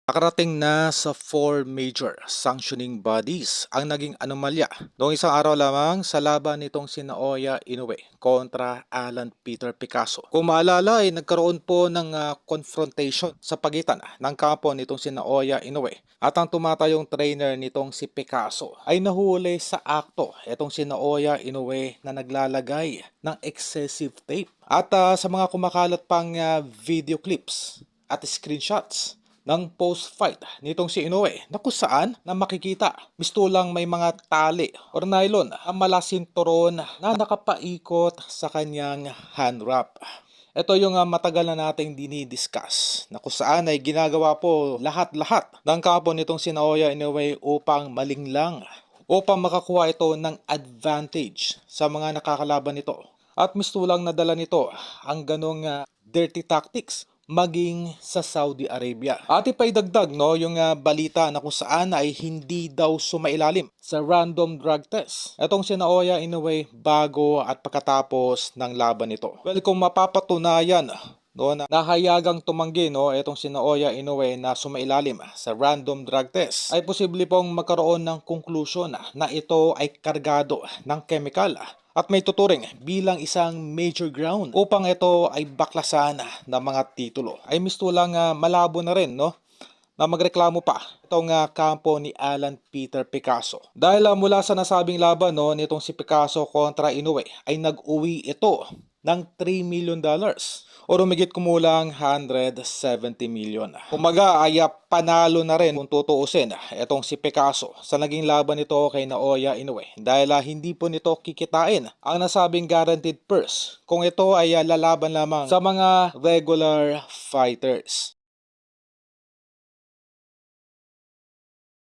Nakarating na sa four major sanctioning bodies ang naging anomalya noong isang araw lamang sa laban nitong si Naoya Inoue kontra Alan Peter Picasso. Kung maalala ay nagkaroon po ng confrontation sa pagitan ng kampo nitong si Naoya Inoue at ang tumatayong trainer nitong si Picasso ay nahuli sa akto itong si Naoya Inoue na naglalagay ng excessive tape. At sa mga kumakalat pang video clips at screenshots ng post-fight nitong si Inoue na kung saan na makikita mistulang may mga tali or nylon ang malasinturon na nakapaikot sa kanyang hand wrap. Ito yung matagal na nating dinidiscuss na kung saan ay ginagawa po lahat-lahat ng kampo nitong si Naoya Inoue upang malinglang, upang makakuha ito ng advantage sa mga nakakalaban nito. At mistulang nadala nito ang ganong dirty tactics maging sa Saudi Arabia. At ipaidagdag yung balita na kung saan ay hindi daw sumailalim sa random drug test itong si Naoya Inoue bago at pagkatapos ng laban nito. Well, kung mapapatunayan na nahayagang tumanggi itong si Naoya Inoue na sumailalim sa random drug test, ay posible pong magkaroon ng conclusion na ito ay kargado ng chemical at may tuturing bilang isang major ground upang ito ay baklasan ng mga titulo. Ay mistulang malabo na rin na magreklamo pa itong kampo ni Alan Peter Picasso. Dahil mula sa nasabing laban nitong si Picasso kontra Inoue ay nag-uwi ito ng $3 million o rumigit kumulang 170 million. Kumaga ay panalo na rin kung tutuusin itong si Picasso sa naging laban nito kay Naoya Inoue dahil hindi po nito kikitain ang nasabing guaranteed purse kung ito ay lalaban lamang sa mga regular fighters.